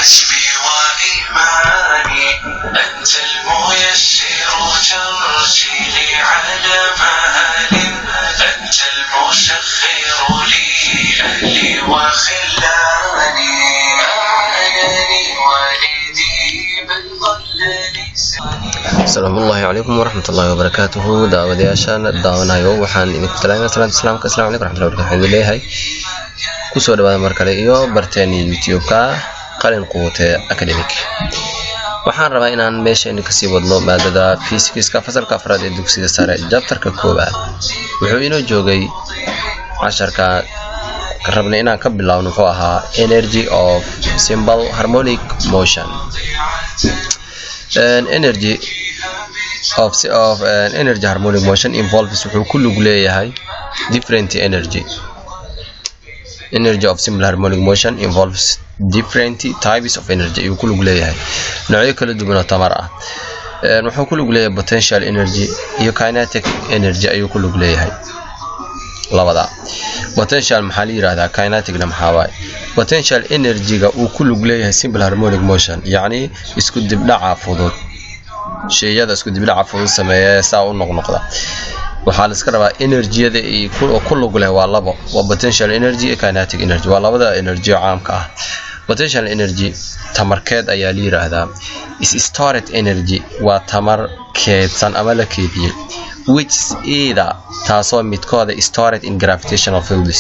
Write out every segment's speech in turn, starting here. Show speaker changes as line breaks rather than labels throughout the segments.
حسبي وإيماني أنت الميسر ترسيلي على مآل أنت المسخر لي أهلي وخلاني أعانني والدي بل ضل لساني.
السلام عليكم ورحمة الله وبركاته. دعوة دعونا waxaan idinku talaynaa salaanta islaamka. Assalaamu calaykum warahmatullahi wabarakatuh. Leeyahay ku soo dhawaada mar kale iyo barteeni YouTube-ka qalin quwate academic. waxaan rabaa inaan meesha ka sii wadno maadada physics-ka fasalka afraad ee dugsiga sare chapter-ka koowaad. wuxuu inoo joogay casharka rabna inaan ka bilaawno wuxuu ahaa energy of simple harmonic motion. Energy of energy harmonic motion involves wuxuu ku lug leeyahay different energy of simple harmonic motion involves different types of energy ayuu ku lug leeyahay noocyo kala duwan oo tamar ah. wuxuu ku lug leeyahay potential energy iyo kinetic energy ayuu ku lug leeyahay labada. potential maxaa la yiraahdaa, kinetic-na maxaa waay? potential energy-ga uu ku lug leeyahay simple harmonic motion yacni isku dibdhaca fudud, shayada isku dibdhaca fudud sameeya saa u noqnoqda. waxaa la iska rabaa energy-yada ay ku lug leh waa labo, waa potential energy iyo kinetic energy, waa labada energy caamka ah. potential energy tamarkeed ayaa la yiraahdaa. is stored energy waa tamar keedsan ama la keediyay, which is either taasoo midkooda stored in gravitational fields.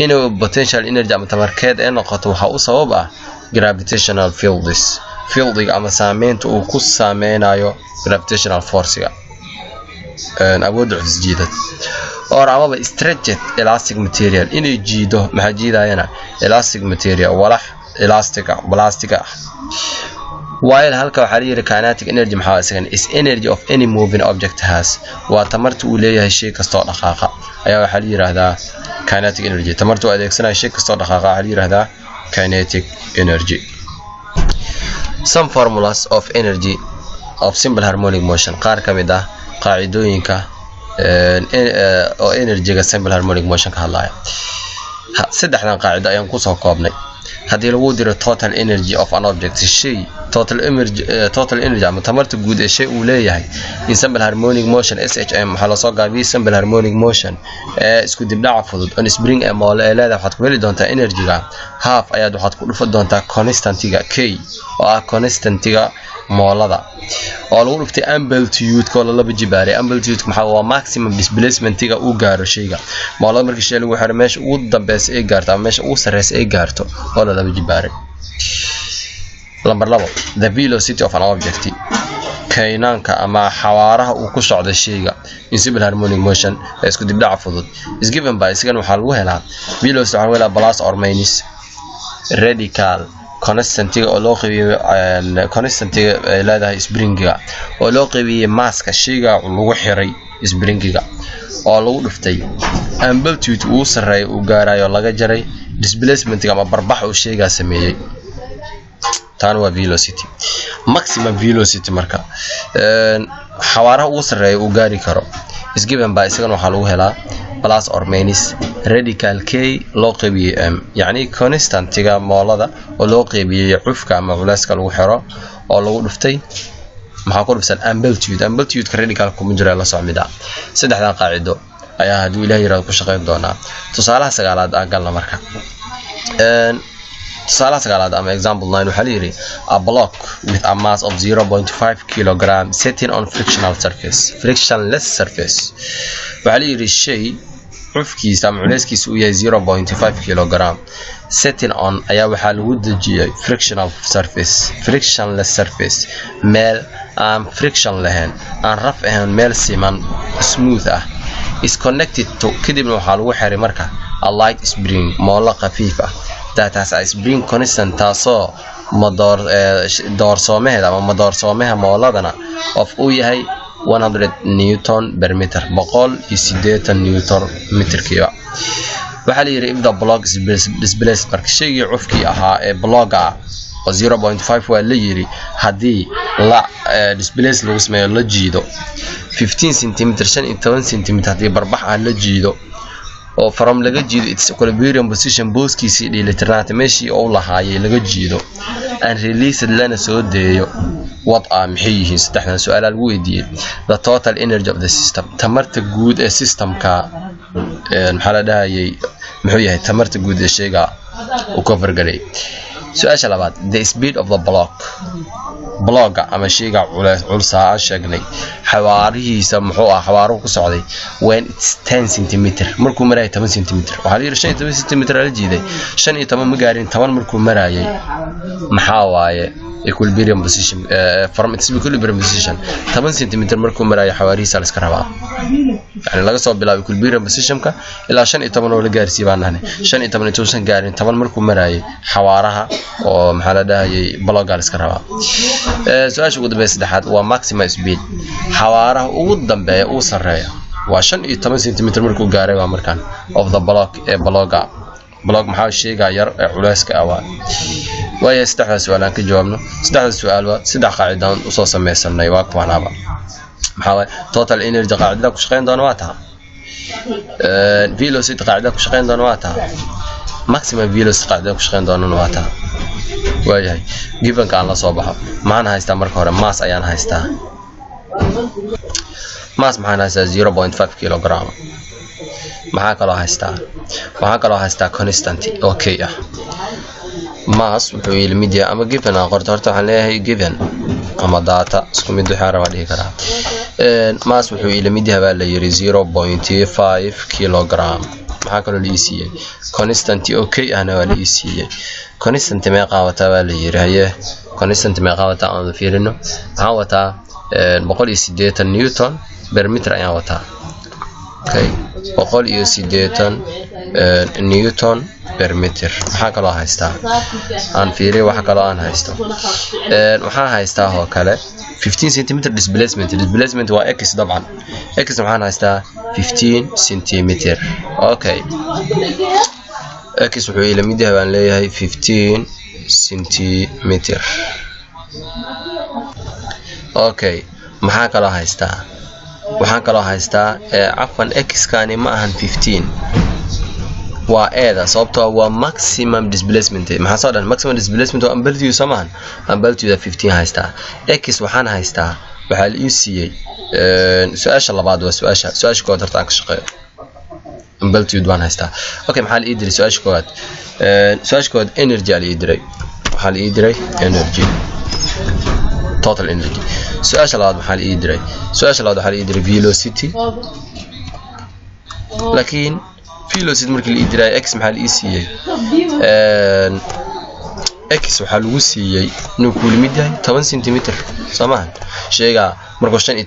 inuu potential energy ama tamarkeed ay noqoto waxa u sabab ah gravitational fields, fieldiga ama saameynta uu ku saameynayo gravitational force-ga awoodda cusjiidad. or amaba stretched elastic material inay jiido maxaa jiidayana elastic material walax plastic ah. while halka waxaa la yiri kinetic energy maxaa isagan is energy of any moving object has, waa tamarta uu leeyahay shay kasto dhaqaaqa ayaa waxaa la yiraahdaa kinetic energy. tamarta uu adeegsanayo shay kasto dhaqaaqa waxaa la yiraahdaa kinetic energy. some formulas of energy of simple harmonic motion, qaar kamid ah qaacidooyinka oo energy-ga simple harmonic motion ka hadlaya. saddexdan qaacido ayaan ku soo koobnay. haddii lagu diro total energy of an object, shay total energy ama tamarta guud ee shay uu leeyahay in simple harmonic motion SHM waxaa la soo gaabiyay simple harmonic motion ee isku dibdhaca fudud on spring ee moole ee leedahay waxaad ku heli doontaa energy-ga half ayaad waxaad ku dhufan doontaa constantiga K oo ah constantiga moolada oo lagu dhuftay amplitude-ka oo la jibaaray. amplitude maxaa waa maximum displacement-ga uu gaaro shayga moolada markii shay lagu xiro meesha ugu dambeysay ay gaarto ama meesha ugu sareysa ay gaarto oo la jibaaray. number 2 the velocity of an object, kaynaanka ama xawaaraha uu ku socdo shayga in simple harmonic motion ee isku dibdhaca fudud is given by isagan waxaa lagu helaa velocity waxaa lagu helaa plus or minus radical constantiga oo loo qaybiyay constantiga ay leedahay springiga oo loo qaybiyay masska shayga lagu xiray springiga oo lagu dhuftay amplitude uu sareeyo uu gaarayo laga jaray displacement ama barbax uu shayga sameeyay. tan waa velocity. maximum velocity marka xawaaraha uu sareeyo uu gaari karo is given by isagan waxaa lagu helaa plus or minus radical K loo qaybiyay m, yacni constantiga moolada oo loo qaybiyay cufka ama culeyska lagu xiro oo lagu dhuftay maxaa ku dhufsan amplitude. amplitude-ka radical kuma jira la socmida. saddexdan qaacido ayaa haddii Ilaahay yiraahdo ku shaqeyn doonaa. tusaalaha sagaalaad aan galna marka. tusaalaha sagaalaad ama example 9 waxaa la yiri a block with a mass of 0.5 kg sitting on frictionless surface. waxaa la yiri shay cufkiisa ama culeyskiisa uu yahay 0.5 kg sitting on ayaa waxaa lagu dejiyay frictionless surface meel aan friction lahayn, aan raf ahayn, meel siman smooth ah is connected to, kadibna waxaa lagu xiray marka a light spring moolo khafiif ah that has a spring constant taasoo doorsoomaheeda ama madoorsoomaha mooladana of uu yahay 100 newton per meter 180 newton meterkiiba. waxaa la yiri if the block is displaced, marka shaygii cufkii ahaa ee blogga oo 0.5 waa la yiri haddii la displace lagu sameeyo la jiido 15 cm 15 cm haddii barbax ah la jiido oo from laga jiido its equilibrium position booskiisii dheelitirnaanta meeshii uu lahaayay laga jiido and released lana soo deeyo what are maxay yihiin saddexdan su'aal lagu weydiiyay the total energy of the system tamarta guud ee systemka maxaa la dhahayay muxuu yahay tamarta guud ee shayga uu ka fargalay su'aasha labaad the speed of the block ama shayga culsaa sheegnay xawaarihiisa muxuu ah xawaaruhu ku socday when it's 10 cm markuu marayo 10 cm waxa la yiraahdaa 15 cm la jiiday 15 ma gaarin 10 markuu marayay maxaa waaye equilibrium position from its equilibrium position 10 cm markuu marayo xawaarihiisa la iska rabaa yani laga soo bilaabo equilibrium positionka ilaa 15 oo la gaarsiiyay baan 15 intuusan gaarin 10 markuu marayay xawaaraha oo maxaa la dhahayay block-ga la iska rabaa su'aasha ugu dambaysa saddexaad waa maximum speed xawaaraha ugu dambeeya uu sareeyo waa 15 cm markuu gaaray waa markaan of the block ee block maxaa sheega yar ee culeyska ah waa saddexda su'aal aan ka jawaabno saddexda su'aal waa saddex qaacidaan u soo sameeysanay waa kuwanaaba maxaa total energy qaacida ku shaqeyn doona waa taa velocity qaacida ku shaqeyn doona waa taa maximum velocity qaacida ku shaqeyn doona waa taa waayahay given ka la soo baxo maxaan haystaa marka hore mass ayaan haystaa mass maxaan haystaa 0.5 kg maxaa kaloo haystaa constant okay ah mass wuxuu ilmid yahay ama given aan qorto horta waxaan leeyahay given ama data isku mid waxa raba dhigi karaa mass wuxuu ilmid yahay baa la yiri 0.5 kg maxaa kaloo la siiyay constant okay ahna waa la siiyay constant ma qaawata baa la yiri haye constant ma qaawata aan fiirino maxaa wataa 180 newton per meter ayaan wataa okay 180 newton per meter waxa kale oo haystaa aan fiiriyo waxa kale oo aan haysto waxa haystaa oo kale 15 cm displacement waa x dabcan x waxaan haystaa 15 cm okay x wuxuu ila mid yahay aan leeyahay 15 cm okay maxaa kale oo haystaa waxaan kaloo haystaa afan x kaani ma ahan 15 waa eeda sababtoo waa maximum displacement maxaa soo dhan maximum displacement oo amplitude samahan amplitude 15 haystaa x waxaan haystaa waxa la ii siiyay su'aasha labaad waa su'aasha kood horta aan ka shaqeeyo amplitude waan haystaa okay maxaa la ii diray su'aasha kood energy la ii diray waxa la ii diray energy total energy su'aasha labaad waxa la ii diray velocity laakiin velocity markii la ii diray x maxaa la ii siiyay x waxa lagu siiyay inuu ku limid yahay 10 cm samahan sheega markuu 10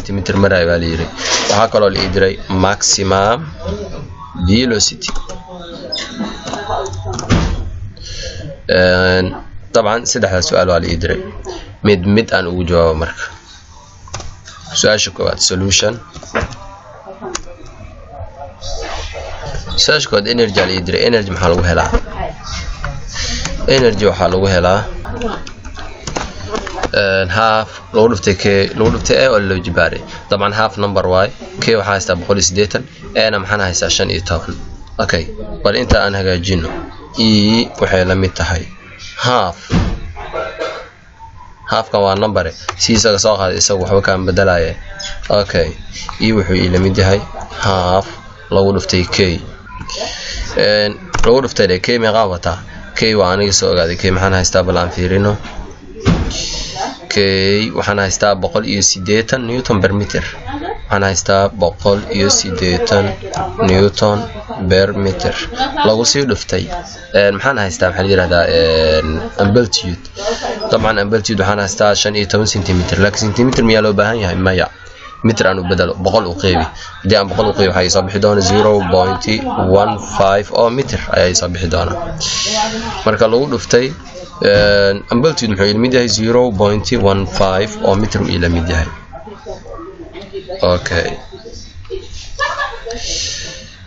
cm marayo baa la yiri waxa kaloo la ii diray maximum velocity طبعا سدح سؤال waa la ii diray mid aan ugu jawaabo marka su'aasha koowaad solution su'aasha koowaad energy la ii diray energy maxaa lagu helaa energy waxaa lagu helaa half lagu dhuftay k lagu dhuftay a oo loo jibaaray طبعا half number y k waxaa haystaa 180 ana maxaan haystaa 15 okay bal inta aan hagaajino e waxay la mid tahay half ka waa number si isaga soo qaaday isagu waxba ka bedelaaya okay ee wuxuu ila mid yahay half lagu dhuftay k lagu dhuftay k ma qaabata k waa aniga soo ogaaday k maxaan haystaa balan fiirino k waxaan haystaa 180 newton per meter waxaan haystaa 180 newton per meter lagu sii dhuftay maxaan haystaa waxa la yiraahdaa amplitude طبعا amplitude waxaan haystaa 15 cm laakiin centimeter miyaa loo baahan yahay maya meter aanu bedelo 100 u qeybi hadii aan 100 u qeybi waxay soo bixi doonaa 0.15 oo meter ayay soo bixi doonaa marka lagu dhuftay amplitude wuxuu ila mid yahay 0.15 oo meter uu ila mid yahay okay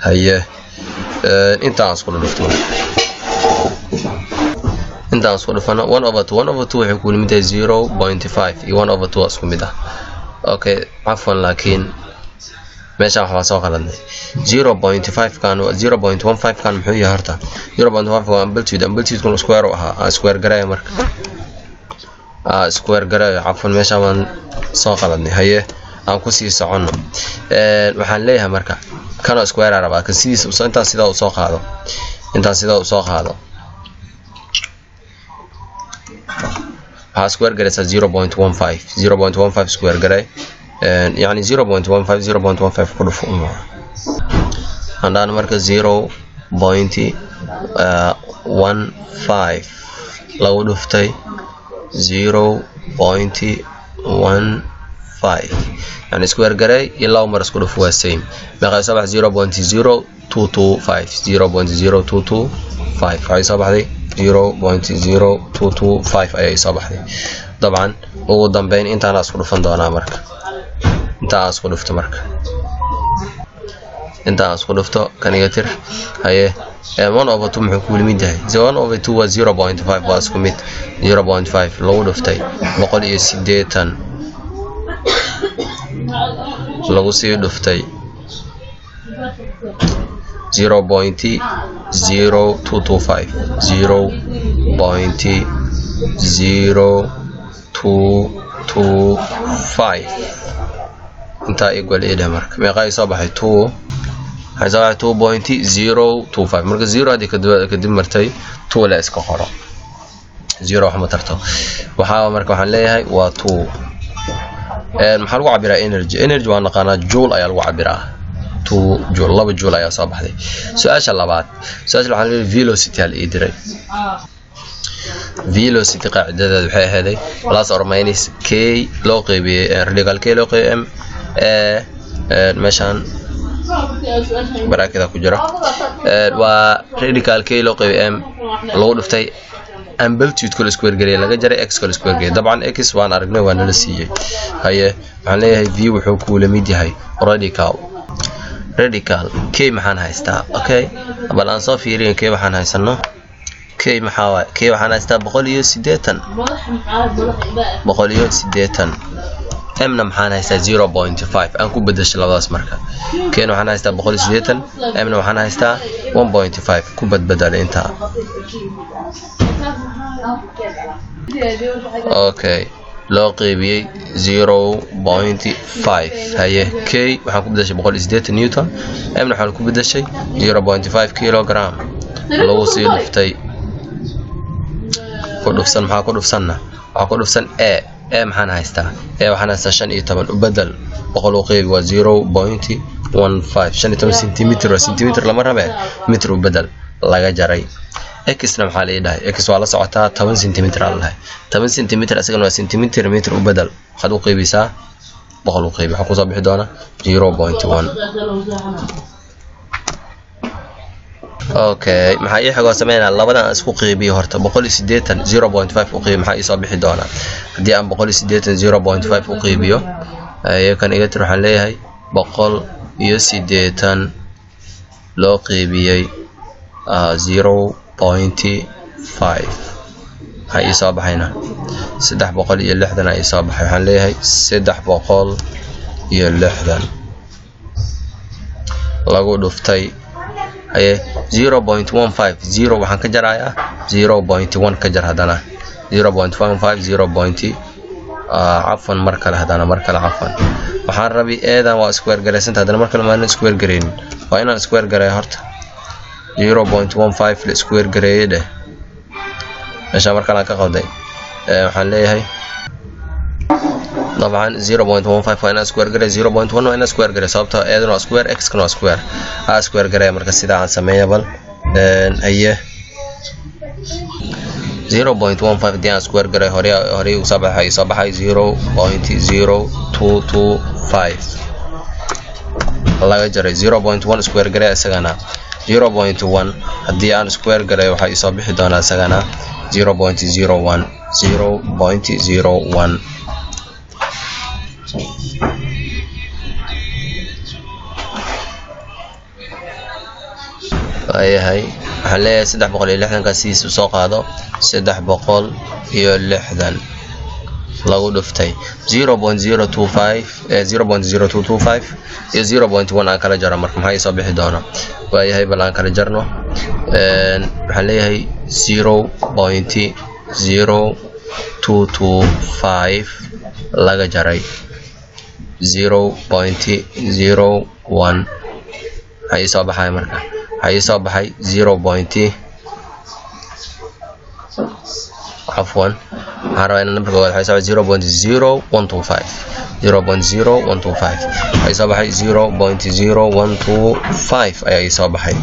haye intaan isku dhufto intaan isku dhufano 1/2 waxay ku limid tahay 0.5 iyo 1/2 isku mid ah okay afwan laakiin meesha waxa soo qaladnay 0.5 kan 0.15 kan muxuu yahay horta 0.15 waa amplitude kun square u ahaa square garay marka square garay afwan meesha waan soo qaladnay haye aan ku sii socono waxaan leeyahay marka kana square araba ka sidiisa inta sida u soo qaado square garaysa 0.15 square garay يعني 0.15 كله عندنا مركز 0.15 لو دفتي 0.15 يعني سكوير جراي يلا مرة كله فوق السيم بقى يصبح 0.0225 هاي صباح دي 0.0225 أي صباح دي طبعا هو ضمبين انت انا اسكو دفن دونا marka inta asku dhufto marka inta asku dhufto kaniga tir haye 1/2 muxuu ku limid yahay 1/2 waa 0.5 waa isku mid 0.5 lagu dhuftay 180 lagu sii dhuftay 0.025 انت equal ايه marka meeqa ay soo baxay 2 waxay soo baxay 2.025 marka 0 hadii kadib martay 2 la iska qoro 0 wax ma tarto waxa marka waxaan leeyahay waa 2 maxaa lagu cabiraa energy waa naqaana joule ayaa lagu cabiraa 2 joule 2 joule ayaa soo baxday su'aasha labaad waxaan leeyahay velocity hal idiray velocity qaacidada waxay ahayd plus or minus k loo qeybiyay radical k loo qeybiyay meeshan baraakada ku jira waa radical k loo qeybiyay loo dhuftay amplitude kul square garay laga jaray x kul square garay dabcan x waan aragnay waan la siiyay haye waxaan leeyahay v wuxuu ku la mid yahay radical k maxaan haystaa okay bal aan soo fiiriyo k waxaan haysano k maxaa k waxaan haystaa 180 m na maxaan haystaa 0.5 aan ku bedesho labadaas marka k na waxaan haystaa 180 m na waxaan haystaa 1.5 ku badbadal inta okay loo qeybiyay 0.5 haye k waxaan ku bedeshay 180 newton m na waxaan ku bedeshay 0.5 kilogram lagu sii dhuftay ku dhufsan maxaa ku dhufsanna waxa ku dhufsan a maxaan haystaa waxaan haystaa 15 u bedel 100 qeyb waa 0.15 cm lama rabe meter u bedel laga jaray x na maxaa la yiraahdaa x waa la socotaa 10 cm allahay 10 cm asagana waa centimeter meter u bedel waxaad u qeybisaa 100 qeyb waxa ku soo bixi doona 0.1 okay maxaa ii xigoo sameynaa labadan isku qeybiyo horta 180 0.5 u qeyb maxaa ii soo bixi doona hadii aan 180 0.5 u qeybiyo kan iga tir waxaan leeyahay 180 loo qeybiyay 0.5 waxaa ii soo baxayna 360 ay soo baxay waxaan leeyahay 360 lagu dhuftay aye 0.15 0 waxaan ka jarayaa 0.1 ka jar hadana 0.15 afwan mar kale hadana mar kale afwan waxaan rabi eedan waa square gareysanta hadana mar kale ma aan square gareyn waa inaan square gareeyo horta 0.15 la square gareeyay meesha mar kale ka qowday waxaan leeyahay طبعا 0.15 وانا سكوير جري 0.1 وانا سكوير جري sababta eedana square x kana square square garay marka sida aan sameeyay aye 0.15 dian square garay hore u sabaxay 0.0225 laga jaray 0.1 square garay isagana 0.1 hadii aan square garay waxa soo bixi doona isagana 0.01 ayahay waxaan leeyahay 360 ka siis soo qaado 360 lagu dhuftay 0.0225 iyo 0.1 aan kala jaro marka maxay soo bixi doona waayahay bal aan kala jarno waxaan leeyahay 0.0225 laga jaray 0.01 ay soo baxay marka ay soo baxay 0. عفوا هذا أنا نبغى واحد حيساوي 0.0125 أي صباحي 0.0125 أي صباحي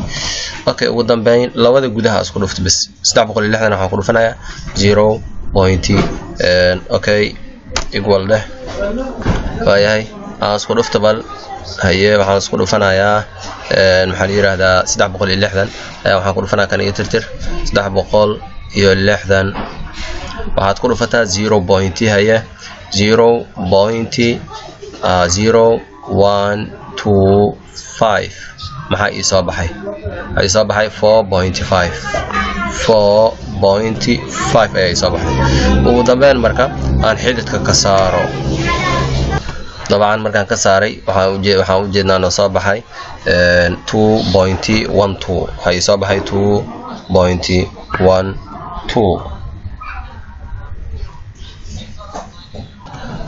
أوكي وضم بين لو هذا جودها أسكت لفت بس استعبق اللي إحنا هنقول فينا 0. أوكي يقول ده هاي أسكت لفت بال هي waxaan isku dhufanayaa maxalliga hada 360 ayaa waxaan ku dhufanaa kan iyo tirtir 360 waxaad ku dhufataa 0. haya 0.0125 maxaa ii soo baxay ay soo baxay 4.5 ayaa ii soo baxay ugu dambeyn marka aan xididka ka saaro طبعا markaan ka saaray waxaan u jeednaa noo soo baxay 2.12 hay soo baxay 2.12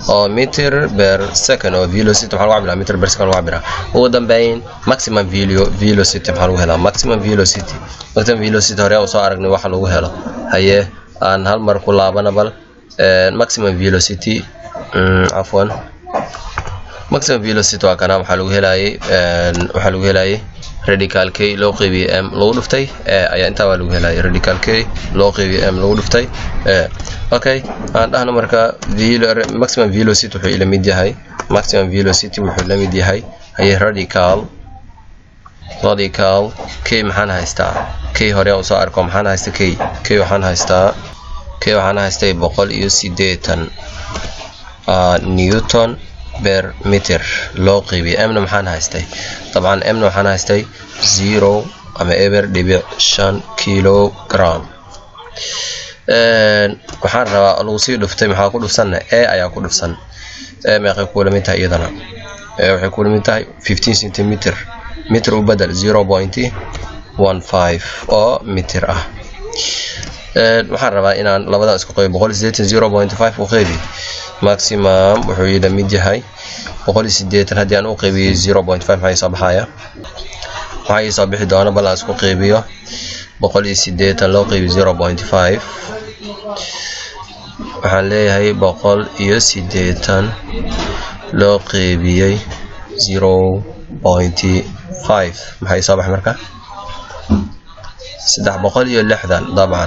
oo meter per second oo velocity waxaan ugu cabiraa meter per second ugu cabiraa ugu dambeyn maximum velocity waxaan ugu helaa maximum velocity hore oo soo aragnay waxa lagu helo haye aan hal mar ku laabana bal maximum velocity afwan maximum velocity waa kana waxa lagu helayay radical k loo qeybiyo m loo dhuftay ayaa inta waa lagu helayay radical k loo qeybiyo m loo dhuftay okay aan dhahno marka maximum velocity wuxuu ila mid yahay ay radical k maxaan haystaa k hore oo soo arko maxaan haystaa k waxaan haystaa 180 newton per meter loo qeybiyo m maxaan haystay طبعا m waxaan haystay 0 ama eber dhibic 5 kilogram waxaan rabaa lagu sii dhuftay maxaa ku dhufsanna a ayaa ku dhufsan meeqay ku la mid tahay iyadana waxay ku la mid tahay 15 cm meter u badal 0.15 oo meter ah waxaan rabaa inaan labada isku qeybo 180 0.5 u qeybi maximum wuxuu ila mid yahay 180 hadii aan u qeybiyo 0.5 maxay soo baxaya waxay soo bixi doona bal aan isku qeybiyo 180 loo qeybiyo 0.5 waxaan leeyahay 180 loo qeybiyay 0.5 maxay soo baxay marka 360 طبعا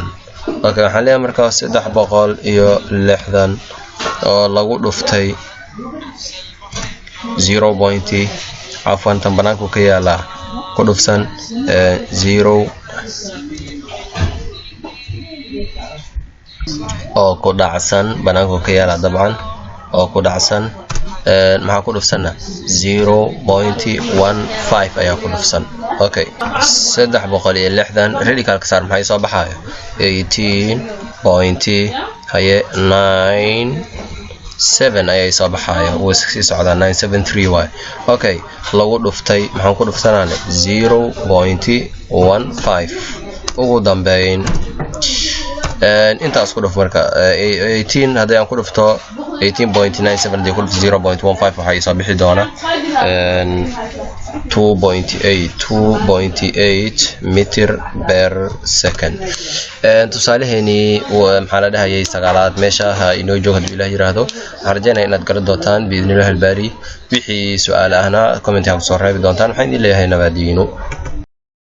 okay waxaan leeyahay marka 360 oo lagu dhuftay 0. afwan tan banaanku ka yaala ku dhufsan 0 oo ku dhacsan banaanku ka yaala dabcan oo ku dhacsan maxaa ku dhufsana 0.15 ayaa ku dhufsan okay 360 radical ka saar maxay soo baxayo 18. haye 9.7 ayay soo baxayo oo sii socda 973 way okay lagu dhuftay maxaan ku dhuftanaane 0.15 ugu dambeyn intaas ku dhuf marka 18 hadii aan ku dhufto 18.97 dii ku dhuf 0.15 waxa ay soo bixi doona 2.8 meter per second tusaaleheeni maxaa la dhahayay sagaalaad meesha inoo joog hadii Ilaahay yiraahdo waxaan rajaynayaa inaad garan doontaan biidnilaahi albaari wixii su'aal ahna comment ku soo reebi doontaan waxaan idin leeyahay nabadiino